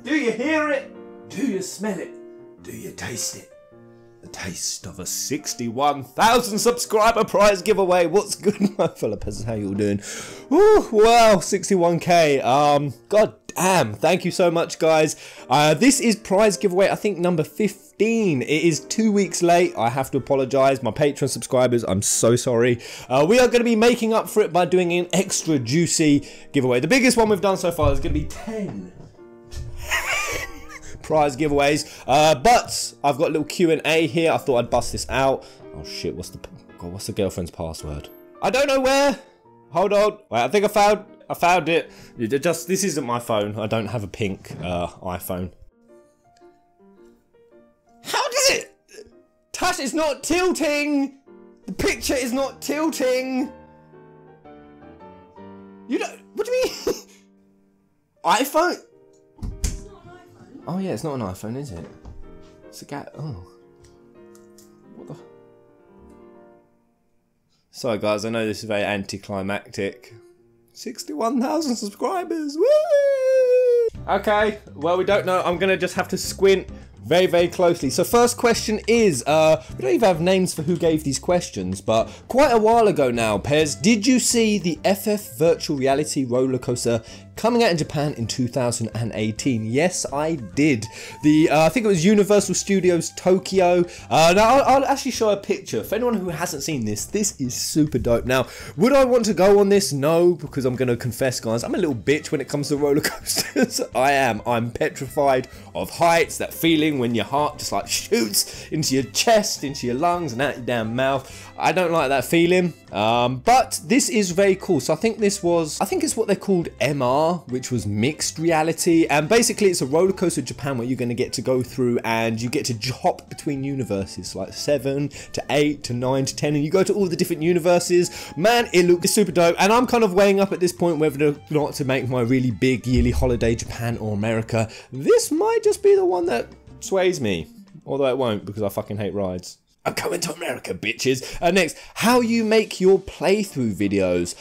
Do you hear it? Do you smell it? Do you taste it? The taste of a 61,000 subscriber prize giveaway. What's good, my fellow peasants? How you all doing? Ooh, wow, 61k. God damn. Thank you so much, guys. This is prize giveaway, I think, number 15. It is 2 weeks late. I have to apologize. My Patreon subscribers, I'm so sorry. We are going to be making up for it by doing an extra juicy giveaway. The biggest one we've done so far is going to be 10. Prize giveaways, but I've got a little Q&A here. I thought I'd bust this out. Oh shit, what's the girlfriend's password? I don't know where. Hold on. Wait, I think I found it. This isn't my phone. I don't have a pink iPhone. How does it? Tash, it's not tilting. The picture is not tilting. You don't. What do you mean? iPhone. Oh yeah, it's not an iPhone, is it? It's a oh. What the? Sorry guys, I know this is very anticlimactic. 61,000 subscribers, woo! Okay, well we don't know, I'm gonna just have to squint very closely. So first question is, we don't even have names for who gave these questions, but quite a while ago now, Pez, did you see the FF virtual reality roller coaster coming out in Japan in 2018? Yes, I did. I think it was Universal Studios Tokyo. Now, I'll actually show a picture. For anyone who hasn't seen this, this is super dope. Now, would I want to go on this? No, because I'm going to confess, guys, I'm a little bitch when it comes to roller coasters. I am. I'm petrified of heights, that feeling when your heart just like shoots into your chest, into your lungs, and out your damn mouth. I don't like that feeling. But this is very cool. So I think it's what they called MR, which was mixed reality. And basically it's a roller coaster in Japan where you're going to get to go through and you get to hop between universes, like 7 to 8 to 9 to 10, and you go to all the different universes. Man, it looks super dope. And I'm kind of weighing up at this point whether or not to make my really big yearly holiday Japan or America. This might just be the one that sways me. Although it won't, because I fucking hate rides. I'm coming to America, bitches. Next, how you make your playthrough videos.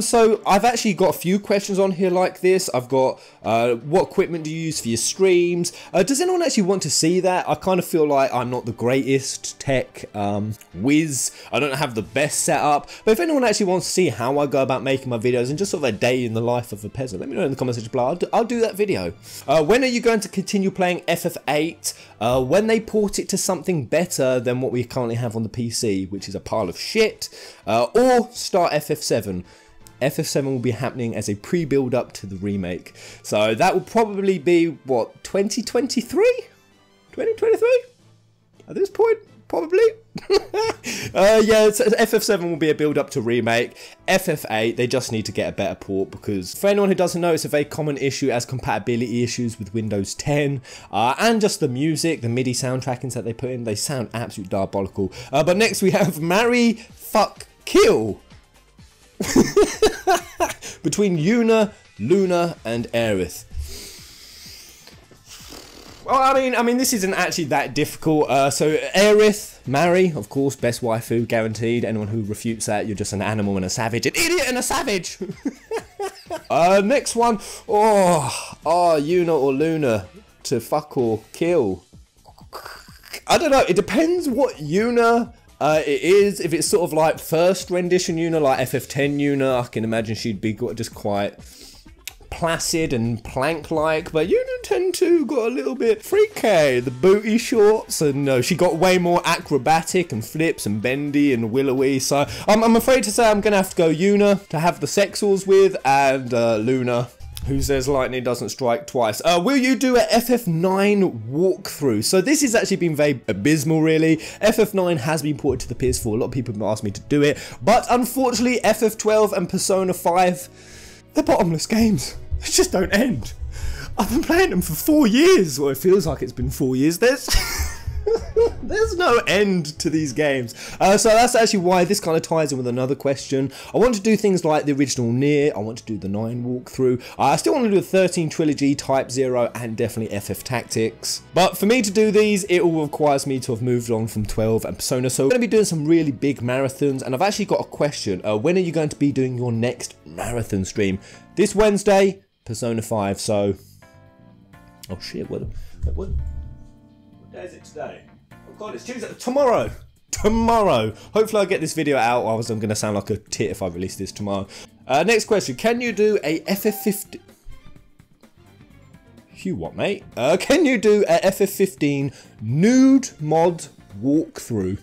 So I've actually got a few questions on here like this. I've got what equipment do you use for your streams? Does anyone actually want to see that? I kind of feel like I'm not the greatest tech whiz. I don't have the best setup. But if anyone actually wants to see how I go about making my videos and just sort of a day in the life of a peasant, let me know in the comment section below. I'll do that video. When are you going to continue playing FF8? When they port it to something better than what we currently have on the PC, which is a pile of shit, or start FF7. FF7 will be happening as a pre-build up to the remake. So that will probably be, what, 2023? 2023? At this point? Probably. Yeah, so FF7 will be a build up to remake. FF8, they just need to get a better port, because for anyone who doesn't know, it's a very common issue as compatibility issues with Windows 10, and just the music, the MIDI sound trackings that they put in, they sound absolutely diabolical. But next we have Marry, Fuck, Kill between Yuna, Luna, and Aerith. Well, I mean, this isn't actually that difficult. So Aerith, marry, of course, best waifu, guaranteed. Anyone who refutes that, you're just an animal and a savage, an idiot and a savage. Next one, Yuna or Luna, to fuck or kill. I don't know. It depends what Yuna it is. If it's sort of like first rendition Yuna, like FF10 Yuna, I can imagine she'd be just quite placid and plank-like, but Yuna 10-2 got a little bit freaky. The booty shorts, and she got way more acrobatic and flips and bendy and willowy. So I'm afraid to say I'm gonna have to go Yuna to have the sex wars with, and Luna, who says lightning doesn't strike twice. Will you do a FF9 walkthrough? So this has actually been very abysmal, really. FF9 has been ported to the PS4. A lot of people have asked me to do it, but unfortunately FF12 and Persona 5, they're bottomless games. They just don't end. I've been playing them for 4 years, or it feels like it's been 4 years. There's no end to these games. So that's actually why this kind of ties in with another question. I want to do things like the original Nier. I want to do the 9 walkthrough. I still want to do the 13 trilogy, Type 0, and definitely FF Tactics. But for me to do these, it all requires me to have moved on from 12 and Persona. So we're going to be doing some really big marathons, and I've actually got a question. When are you going to be doing your next marathon stream? This Wednesday, Persona 5, so Oh shit, what day is it today? Oh god, it's Tuesday. Tomorrow! Tomorrow! Hopefully I'll get this video out, otherwise I'm going to sound like a tit if I release this tomorrow. Next question, can you do a FF15... Hugh, what, mate? Can you do a FF15 nude mod walkthrough?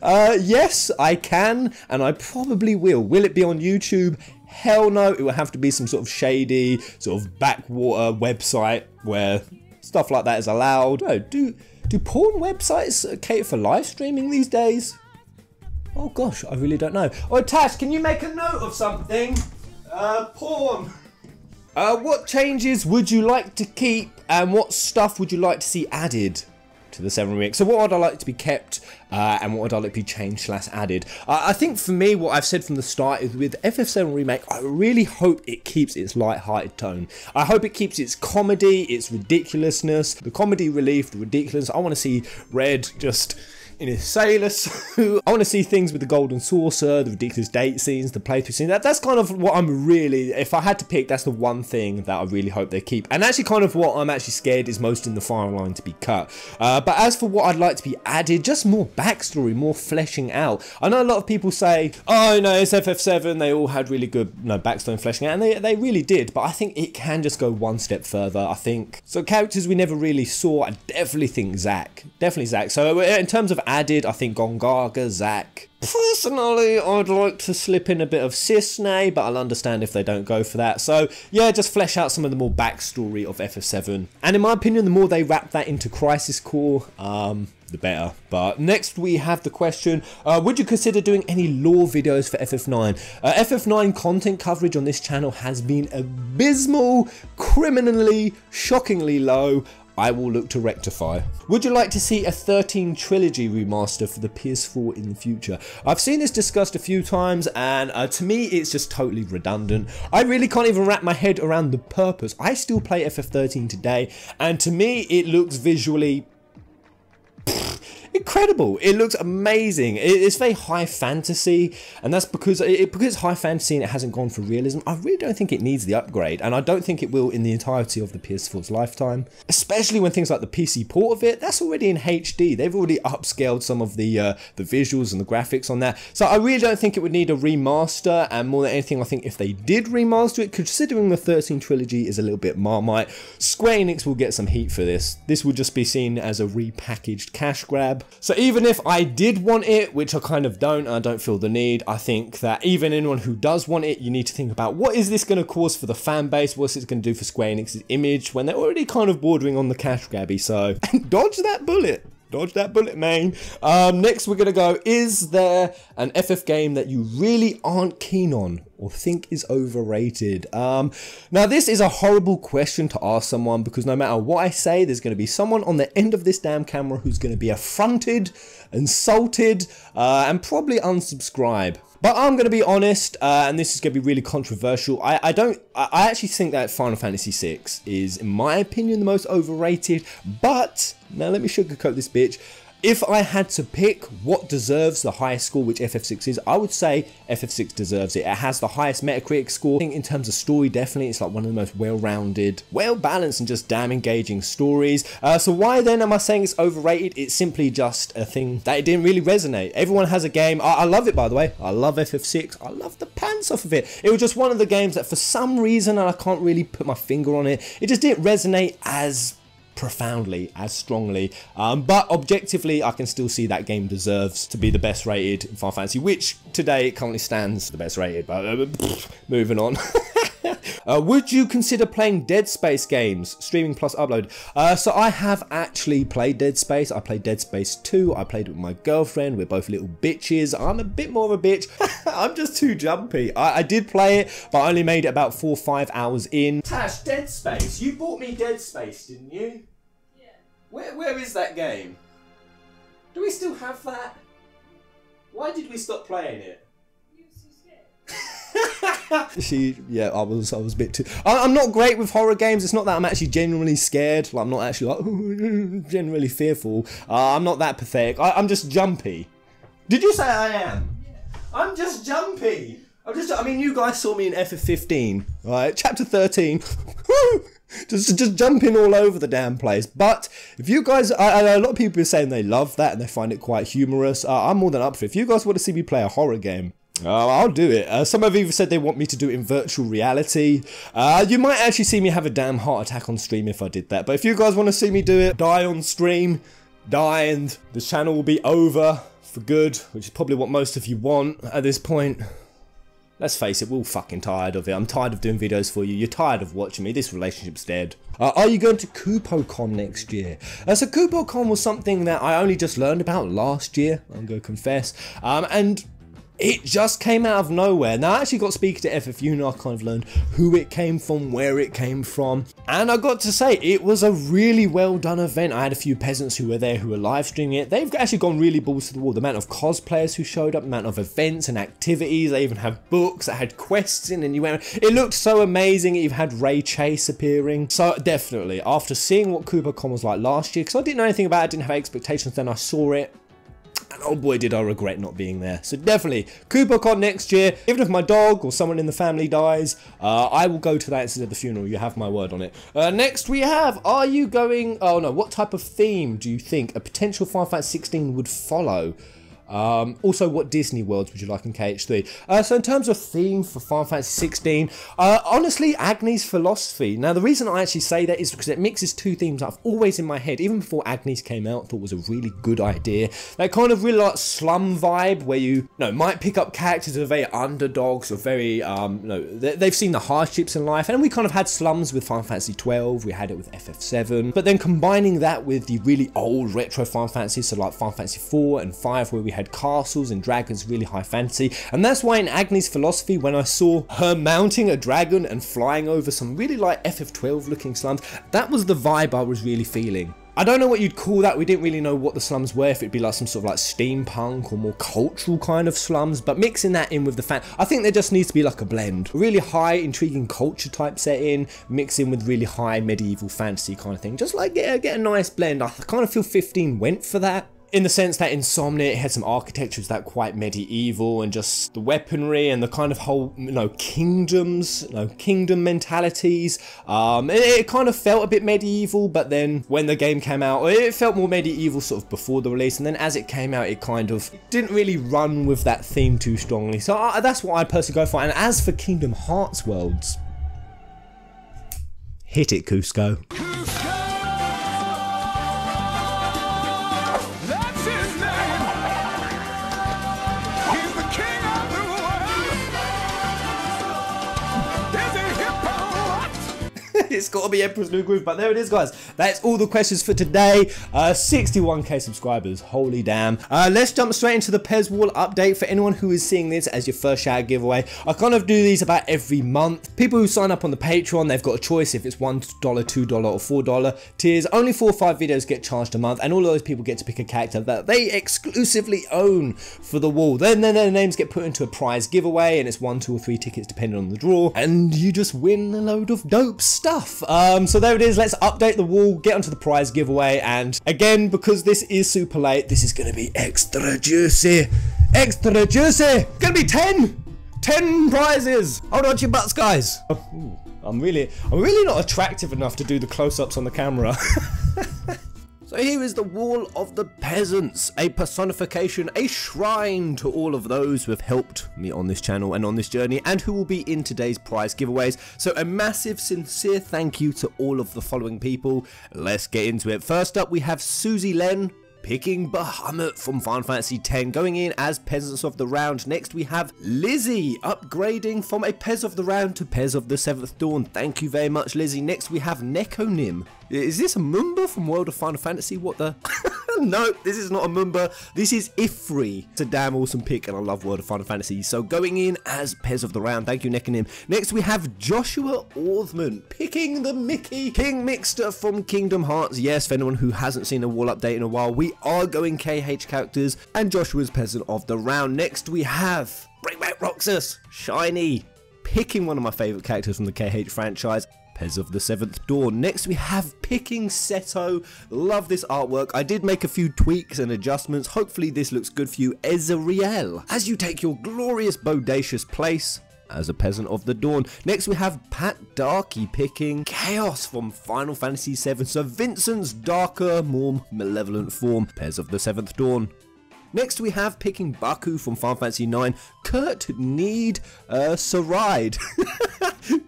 Yes, I can, and I probably will. Will it be on YouTube? Hell no, it will have to be some sort of shady, sort of backwater website where stuff like that is allowed. Oh, do porn websites cater for live streaming these days? Oh gosh, I really don't know. Oh, Tash, can you make a note of something? Porn. What changes would you like to keep, and what stuff would you like to see added to the 7 remake? So what would I like to be kept, and what would I like to be changed / added? I think for me, what I've said from the start is with FF7 remake, I really hope it keeps its light-hearted tone. I hope it keeps its comedy, its ridiculousness, the comedy relief, the ridiculous. I want to see Red just in his sailor suit. I want to see things with the golden saucer, the ridiculous date scenes, the playthrough scenes. That's kind of what I'm really, if I had to pick, that's the one thing that I really hope they keep. And actually kind of what I'm actually scared is most in the final line to be cut. But as for what I'd like to be added, just more backstory, more fleshing out. I know a lot of people say, oh no, it's FF7, they all had really good backstory and fleshing out, and they really did, but I think it can just go one step further, I think. So characters we never really saw, I definitely think Zack. Definitely Zack. So in terms of added, I think Gongaga, Zack. Personally, I'd like to slip in a bit of Cisne, but I'll understand if they don't go for that. So yeah, just flesh out some of the more backstory of FF7. And in my opinion, the more they wrap that into Crisis Core, the better. But next we have the question, would you consider doing any lore videos for FF9? FF9 content coverage on this channel has been abysmal, criminally, shockingly low. I will look to rectify. Would you like to see a 13 trilogy remaster for the PS4 in the future? I've seen this discussed a few times, and to me it's just totally redundant. I really can't even wrap my head around the purpose. I still play FF13 today, and to me it looks visually incredible. It looks amazing. It's very high fantasy, and that's because it's high fantasy and it hasn't gone for realism. I really don't think it needs the upgrade, and I don't think it will in the entirety of the PS4's lifetime, especially when things like the PC port of it, that's already in HD. They've already upscaled some of the visuals and the graphics on that, so I really don't think it would need a remaster. And more than anything, I think if they did remaster it, considering the 13 trilogy is a little bit Marmite, Square Enix will get some heat for this. This would just be seen as a repackaged cash grab. So even if I did want it, which I kind of don't, I don't feel the need, I think that even anyone who does want it, you need to think about what is this going to cause for the fan base, what's it going to do for Square Enix's image when they're already kind of bordering on the cash grabby. So dodge that bullet. Dodge that bullet, man. Next we're going to go, is there an FF game that you really aren't keen on or think is overrated? Now this is a horrible question to ask someone, because no matter what I say, there's going to be someone on the end of this damn camera who's going to be affronted, insulted, and probably unsubscribe. But I'm going to be honest, and this is going to be really controversial. I actually think that Final Fantasy VI is, in my opinion, the most overrated. But now let me sugarcoat this bitch. If I had to pick what deserves the highest score, which FF6 is, I would say FF6 deserves it. It has the highest Metacritic score. I think in terms of story, definitely it's like one of the most well-rounded, well-balanced and just damn engaging stories. So why then am I saying it's overrated? It's simply just a thing that it didn't really resonate. Everyone has a game. I love it, by the way. I love FF6. I love the pants off of it. It was just one of the games that for some reason, and I can't really put my finger on it, it just didn't resonate as profoundly, as strongly, but objectively I can still see that game deserves to be the best rated in Final Fantasy, which today it currently stands the best rated, but moving on. Would you consider playing Dead Space games, streaming plus upload? So I have actually played Dead Space. I played Dead Space 2, I played it with my girlfriend, we're both little bitches. I'm a bit more of a bitch. I'm just too jumpy. I did play it, but I only made it about 4 or 5 hours in. Tash, Dead Space, you bought me Dead Space, didn't you? Where is that game? Do we still have that? Why did we stop playing it? You were so scared. Yeah, I was a bit too. I'm not great with horror games. It's not that I'm actually genuinely scared. Like, I'm not actually like generally fearful. I'm not that pathetic. I'm just jumpy. Did you say I am? Yeah. I'm just jumpy. I mean, you guys saw me in FF15, right? Chapter 13. Just jumping all over the damn place. But if you guys, a lot of people are saying they love that and they find it quite humorous. I'm more than up for it. If you guys want to see me play a horror game, I'll do it. Some of you have said they want me to do it in virtual reality. You might actually see me have a damn heart attack on stream if I did that. But if you guys want to see me do it, die on stream, die, and the channel will be over for good, which is probably what most of you want at this point. Let's face it, we're all fucking tired of it. I'm tired of doing videos for you. You're tired of watching me. This relationship's dead. Are you going to KupoCon next year? So KupoCon was something that I only just learned about last year, I'm going to confess. And it just came out of nowhere. Now, I actually got speaking to FFU and I kind of learned who it came from, where it came from. And I got to say, it was a really well done event. I had a few peasants who were there who were live streaming it. They've actually gone really balls to the wall. The amount of cosplayers who showed up, the amount of events and activities. They even had books that had quests in, and you went, it looked so amazing. You've had Ray Chase appearing. So definitely, after seeing what KupoCon was like last year, because I didn't know anything about it, didn't have expectations, then I saw it. And oh boy, did I regret not being there. So definitely, KupoCon next year. Even if my dog or someone in the family dies, I will go to that instead of the funeral. You have my word on it. Next we have, are you going, oh no, what type of theme do you think a potential Final Fantasy 16 would follow? Also, what Disney worlds would you like in KH3? So in terms of theme for Final Fantasy 16, honestly, Agni's philosophy. Now, the reason I actually say that is because it mixes two themes that I've always in my head, even before Agni's came out, thought was a really good idea. That kind of really like slum vibe where you might pick up characters who are very underdogs or very, they've seen the hardships in life. And we kind of had slums with Final Fantasy 12, we had it with FF7. But then combining that with the really old retro Final Fantasies, so like Final Fantasy 4 and 5, where we had castles and dragons, really high fantasy. And that's why in Agni's philosophy, when I saw her mounting a dragon and flying over some really like FF12 looking slums, that was the vibe I was really feeling. I don't know what you'd call that. We didn't really know what the slums were, if it'd be like some sort of like steampunk or more cultural kind of slums, but mixing that in with the I think there just needs to be like a blend. A really high intriguing culture type setting, mixing with really high medieval fantasy kind of thing. Just like get a nice blend. I kind of feel 15 went for that. In the sense that Insomnia, it had some architecture that quite medieval, and just the weaponry and the kind of whole, kingdoms, kingdom mentalities. It kind of felt a bit medieval, but then when the game came out, it felt more medieval sort of before the release, and then as it came out, it kind of didn't really run with that theme too strongly. So that's what I'd personally go for. And as for Kingdom Hearts worlds, hit it, Cusco. It's got to be Emperor's New Groove, but there it is, guys. That's all the questions for today. 61k subscribers, holy damn. Let's jump straight into the Pez Wall update. For anyone who is seeing this as your first shout giveaway, I kind of do these about every month. People who sign up on the Patreon, they've got a choice if it's $1, $2, or $4 tiers. Only 4 or 5 videos get charged a month, and all of those people get to pick a character that they exclusively own for the wall. Then their names get put into a prize giveaway, and it's 1, 2, or 3 tickets depending on the draw, and you just win a load of dope stuff. So there it is. Let's update the wall, get onto the prize giveaway, and again, because this is super late, this is going to be extra juicy. Extra juicy. Gonna be 10 prizes. Hold on to your butts, guys. I'm really not attractive enough to do the close-ups on the camera. So here is the Wall of the Peasants, a personification, a shrine to all of those who have helped me on this channel and on this journey, and who will be in today's prize giveaways. So a massive, sincere thank you to all of the following people. Let's get into it. First up, we have Susie Len, picking Bahamut from Final Fantasy X, going in as Peasants of the Round. Next we have Lizzie, upgrading from a Pez of the Round to Pez of the 7th Dawn. Thank you very much, Lizzie. Next we have Nekonim. Is this a Mumba from World of Final Fantasy? What the? No, this is not a Mumba. This is Ifri. It's a damn awesome pick, and I love World of Final Fantasy. So going in as Pez of the Round. Thank you, Nekonim. Next we have Joshua Orthman, picking the Mickey King Mixter from Kingdom Hearts. Yes, for anyone who hasn't seen a wall update in a while, we are going KH characters, and Joshua's Peasant of the Round. Next we have Bring Back Roxas, Shiny, picking one of my favourite characters from the KH franchise, Pez of the 7th Dawn. Next we have picking Seto. Love this artwork. I did make a few tweaks and adjustments. Hopefully this looks good for you, Ezreal. As you take your glorious bodacious place, as a Peasant of the Dawn. Next we have Pat Darky picking Chaos from Final Fantasy VII. So Vincent's darker, more malevolent form, Pez of the 7th Dawn. Next we have picking Baku from Final Fantasy IX. Kurt need a ride.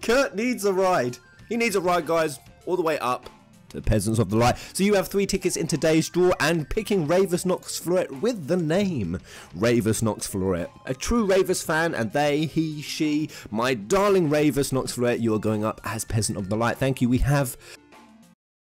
Kurt needs a ride. He needs a ride, guys, all the way up to the Peasants of the Light. So you have 3 tickets in today's draw, and picking Ravus Nox Florette with the name Ravus Nox Florette. A true Ravus fan, and they, he, she, my darling Ravus Nox Florette, you are going up as Peasant of the Light. Thank you. We have...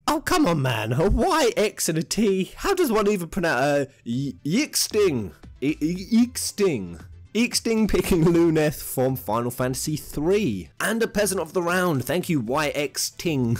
Oh, come on, man. A Y, X, and a T. How does one even pronounce Yixting? Yixting. Eaksting picking Luneth from Final Fantasy III. And a Peasant of the Round. Thank you, YX Ting.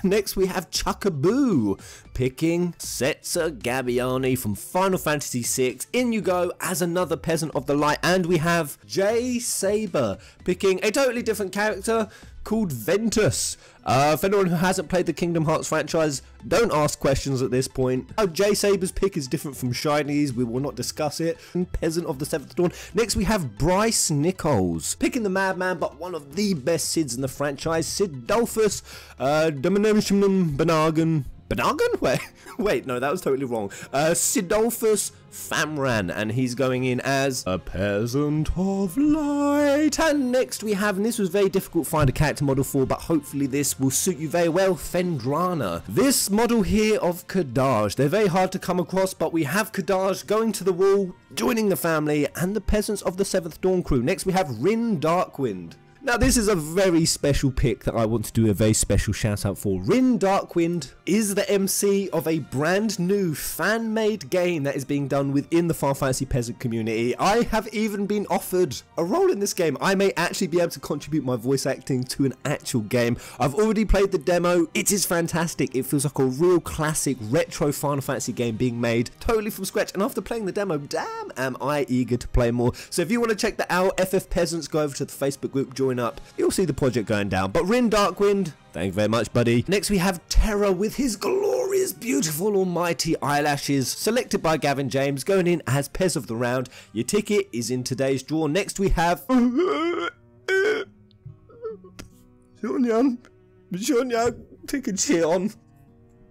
Next we have Chuckaboo picking Setzer Gabbiani from Final Fantasy VI. In you go as another Peasant of the Light. And we have Jay Saber picking a totally different character called Ventus. For anyone who hasn't played the Kingdom Hearts franchise, don't ask questions at this point. How Jay Saber's pick is different from Shiny's, we will not discuss it. Peasant of the 7th Dawn. Next we have Bryce Nichols picking the Madman, but one of the best Sids in the franchise, Sidolphus Banagan. Banagan? Wait, no, that was totally wrong. Sidolphus Famran, and he's going in as a Peasant of Light. And next we have, and this was very difficult to find a character model for, but hopefully this will suit you very well, Fendrana. This model here of Kadaj, they're very hard to come across, but we have Kadaj going to the wall, joining the family, and the Peasants of the 7th Dawn crew. Next we have Rin Darkwind. Now this is a very special pick that I want to do a very special shout out for. Rin Darkwind is the MC of a brand new fan-made game that is being done within the Final Fantasy Peasant community. I have even been offered a role in this game. I may actually be able to contribute my voice acting to an actual game. I've already played the demo. It is fantastic. It feels like a real classic retro Final Fantasy game being made totally from scratch. And after playing the demo, damn am I eager to play more. So if you want to check that out, FF Peasants, go over to the Facebook group, join up. You'll see the project going down. But Rin Darkwind, thank you very much, buddy. Next we have Terra with his glorious, beautiful, almighty eyelashes, selected by Gavin James, going in as Pez of the Round. Your ticket is in today's draw. Next we have Sean, take a cheer on.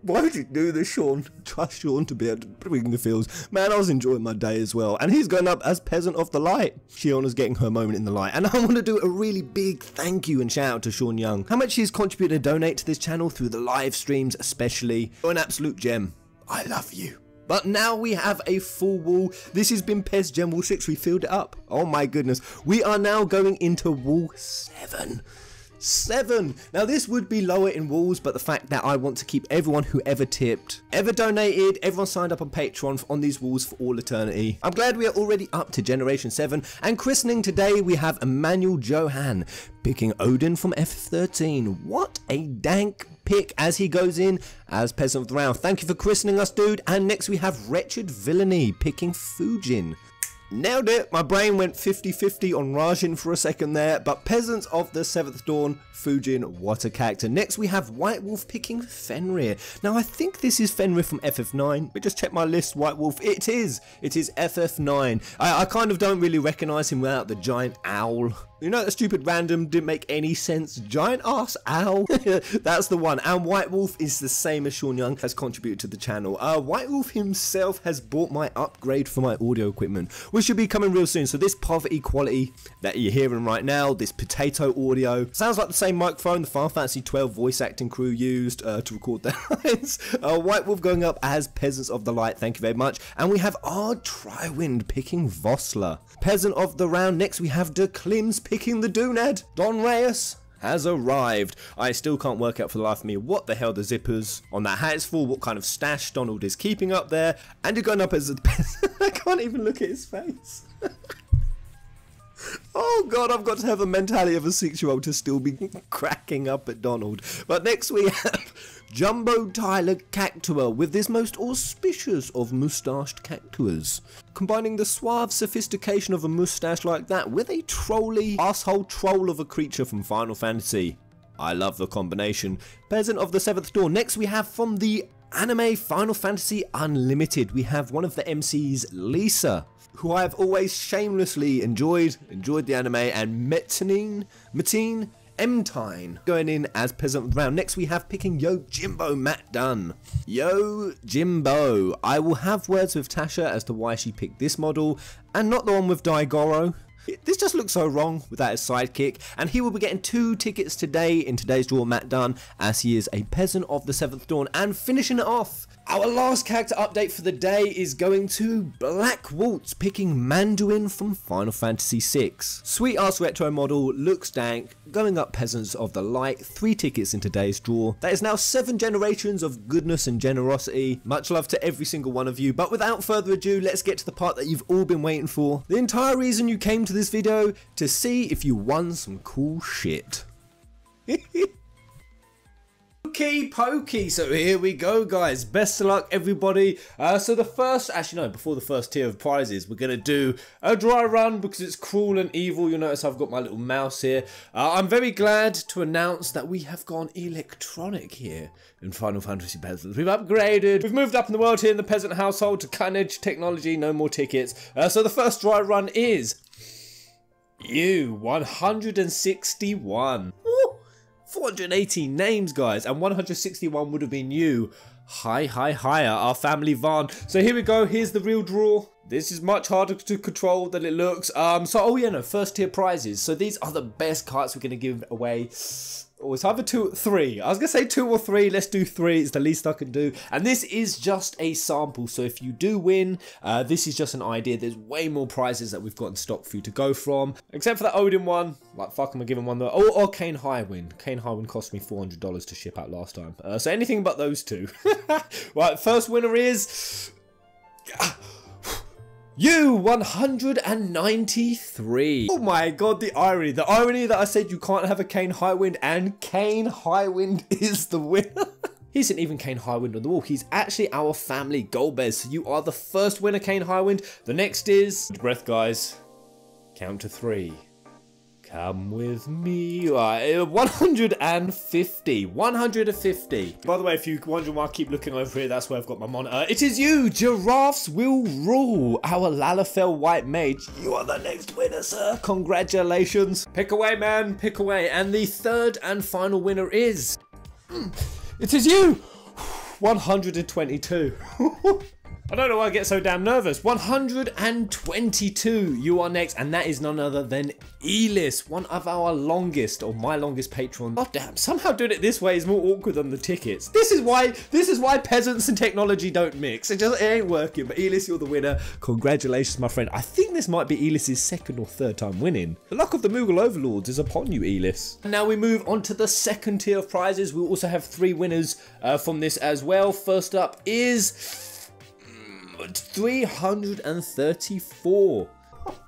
Why would you do this, Sean? Trust Sean to be able to bring the feels. Man, I was enjoying my day as well. And he's going up as Peasant of the Light. Shiona's getting her moment in the light. And I want to do a really big thank you and shout out to Sean Young. How much he's contributed to donate to this channel through the live streams especially. You're an absolute gem. I love you. But now we have a full wall. This has been Pez Gen Wall 6. We filled it up. Oh my goodness. We are now going into Wall 7. 7. Now this would be lower in walls, but the fact that I want to keep everyone who ever tipped, ever donated, everyone signed up on Patreon on these walls for all eternity. I'm glad we are already up to Generation 7. And christening today we have Emmanuel Johan picking Odin from F13. What a dank pick as he goes in as Peasant of the Round. Thank you for christening us, dude. And next we have Wretched Villainy picking Fujin. Nailed it. My brain went 50-50 on Rajin for a second there, but Peasants of the 7th Dawn, Fujin, what a character. Next we have White Wolf picking Fenrir. Now I think this is Fenrir from FF9, but just check my list, White Wolf. It is FF9. I kind of don't really recognise him without the giant owl. You know, that stupid random didn't make any sense. Giant ass owl. That's the one. And White Wolf is the same as Sean Young, has contributed to the channel. White Wolf himself has bought my upgrade for my audio equipment, which should be coming real soon. So this poverty quality that you're hearing right now, this potato audio, sounds like the same microphone the Final Fantasy 12 voice acting crew used to record their lines. White Wolf going up as Peasants of the Light. Thank you very much. And we have Ard Triwind picking Vossler. Peasant of the Round. Next we have De Klims picking the Doonad. Don Reyes has arrived. I still can't work out for the life of me what the hell the zippers on that hat is for, what kind of stash Donald is keeping up there. And you're going up as a peasant. I can't even look at his face. Oh god, I've got to have the mentality of a 6-year-old to still be cracking up at Donald. But next we have Jumbo Tyler Cactua with this most auspicious of moustached cactuas, combining the suave sophistication of a moustache like that with a trolly asshole troll of a creature from Final Fantasy. I love the combination. Peasant of the 7th Dawn. Next we have from the Anime Final Fantasy Unlimited. We have one of the MCs, Lisa, who I have always shamelessly enjoyed the anime, and Mateen Mtine going in as Peasant of the Round. Next we have picking Yo Jimbo, Matt Dunn. Yo Jimbo. I will have words with Tasha as to why she picked this model and not the one with Daigoro. This just looks so wrong without his sidekick, and he will be getting 2 tickets today in today's draw, Matt Dunn, as he is a Peasant of the 7th Dawn. And finishing it off, our last character update for the day is going to Black Waltz, picking Manduin from Final Fantasy VI. Sweet ass retro model, looks dank, going up Peasants of the Light, 3 tickets in today's draw. That is now 7 generations of goodness and generosity. Much love to every single one of you, but without further ado, let's get to the part that you've all been waiting for. The entire reason you came to this video, to see if you won some cool shit. Okey pokey, so here we go guys, best of luck everybody. So the first, actually no, before the first tier of prizes, we're gonna do a dry run because it's cruel and evil. You'll notice I've got my little mouse here. I'm very glad to announce that we have gone electronic here in Final Fantasy Peasants. We've upgraded, we've moved up in the world here in the Peasant household to cutting edge technology, no more tickets. So the first dry run is you 161. Woo! 418 names, guys, and 161 would have been you. Higher, our family Van. So here we go, here's the real draw. This is much harder to control than it looks. Oh yeah, no, first tier prizes. So these are the best cards we're going to give away. Oh, it's either 2 or 3. I was going to say 2 or 3. Let's do 3. It's the least I can do. And this is just a sample. So if you do win, this is just an idea. There's way more prizes that we've got in stock for you to go from. Except for that Odin one. Like, fuck, I'm giving one though. Or Kane Highwind. Kane Highwind cost me $400 to ship out last time. So anything but those 2. Right, first winner is... You 193. Oh my god, the irony that I said you can't have a Kane Highwind, and Kane Highwind is the winner. He isn't even Kane Highwind on the wall, he's actually our family Golbez. So you are the first winner, Kane Highwind. The next is breath, guys. Count to 3. Come with me. 150. 150. By the way, if you wonder why I keep looking over here, that's where I've got my monitor. It is you, Giraffes Will Rule, our Lalafell White Mage. You are the next winner, sir. Congratulations. Pick away, man. Pick away. And the third and final winner is... It is you. 122. I don't know why I get so damn nervous. 122, you are next, and that is none other than Elis, one of our longest, or my longest patron. God damn, somehow doing it this way is more awkward than the tickets. This is why peasants and technology don't mix. It ain't working, but Elis, you're the winner. Congratulations, my friend. I think this might be Elis's 2nd or 3rd time winning. The luck of the Moogle Overlords is upon you, Elis. Now we move on to the second tier of prizes. We'll also have 3 winners from this as well. First up is... 334.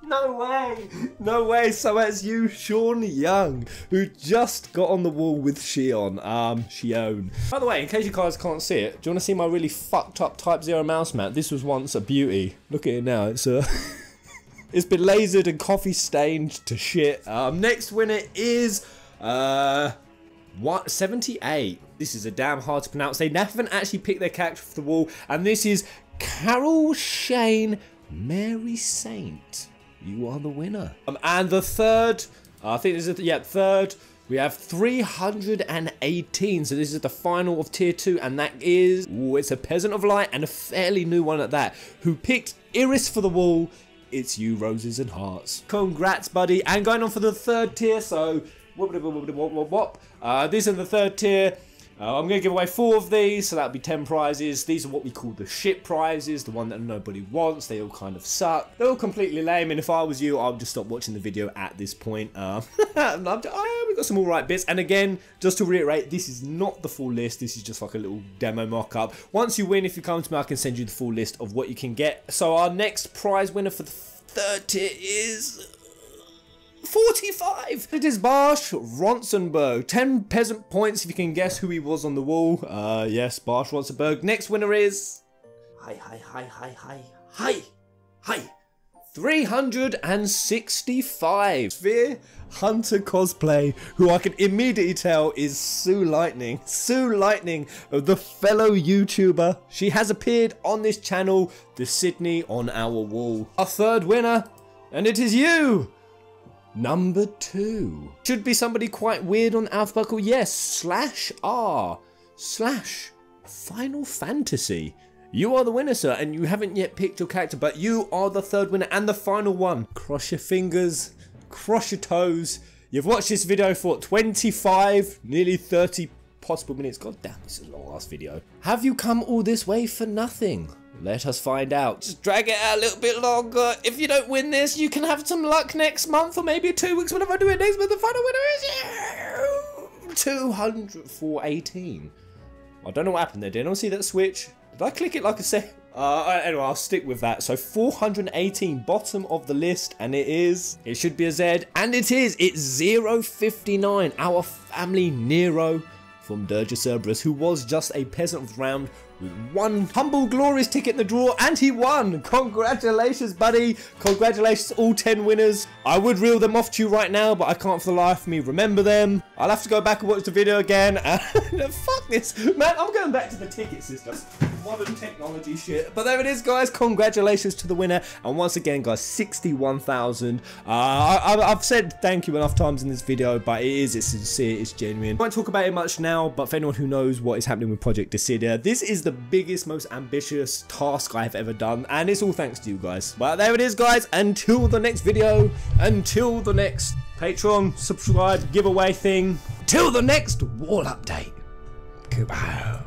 No way. No way. So as you, Sean Young, who just got on the wall with Shion. Shion. By the way, in case you guys can't see it, do you want to see my really fucked up Type 0 mouse mat? This was once a beauty. Look at it now. It's it's been lasered and coffee stained to shit. Next winner is 78. This is a damn hard to pronounce. They haven't actually picked their character off the wall, and this is Carol Shane Mary Saint. You are the winner. And the third, I think this is third. We have 318. So this is the final of tier 2, and that is, it's a Peasant of Light, and a fairly new one at that, who picked Iris for the wall. It's you, Roses and Hearts. Congrats, buddy. And going on for the third tier, so this is the third tier. I'm going to give away 4 of these, so that'll be 10 prizes. These are what we call the shit prizes, the one that nobody wants. They all kind of suck. They're all completely lame, and if I was you, I would just stop watching the video at this point. We've got some alright bits, and again, just to reiterate, this is not the full list. This is just like a little demo mock-up. Once you win, if you come to me, I can send you the full list of what you can get. So our next prize winner for the third tier is... 45. It is Barsh Ronsenberg. 10 peasant points if you can guess who he was on the wall. Yes, Barsh Ronsenberg. Next winner is... Hi. 365. Sphere Hunter cosplay, who I can immediately tell is Sue Lightning. Sue Lightning, the fellow YouTuber. She has appeared on this channel, the Sydney on our wall. Our third winner, and it is you. Number 2. Should be somebody quite weird on alphabetical. Yes, /R /Final Fantasy. You are the winner, sir, and you haven't yet picked your character, but you are the third winner and the final one. Cross your fingers, cross your toes. You've watched this video for 25, nearly 30 possible minutes. God damn, this is a long ass video. Have you come all this way for nothing? Let us find out. Just drag it out a little bit longer. If you don't win this, you can have some luck next month or maybe 2 weeks whenever I do it next month. The final winner is 200/418. I don't know what happened there. Did anyone see that switch? Did I click it like a sec? Anyway, I'll stick with that. So 418, bottom of the list, and it should be a Z, and it is. It's 059, our family Nero from Dirge Cerberus, who was just a peasant of the round with one humble glorious ticket in the draw, and he won. Congratulations, buddy. Congratulations, all 10 winners. I would reel them off to you right now, but I can't for the life of me remember them. I'll have to go back and watch the video again. Fuck this, man. I'm going back to the ticket system. Modern technology shit. But there it is, guys. Congratulations to the winner. And once again, guys, 61,000. I've said thank you enough times in this video, but it's sincere, it's genuine. I won't talk about it much now, but for anyone who knows what is happening with Project Dissidia, this is the biggest, most ambitious task I've ever done, and it's all thanks to you guys. But there it is, guys. Until the next video, until the next Patreon subscribe giveaway thing, till the next wall update. Goodbye.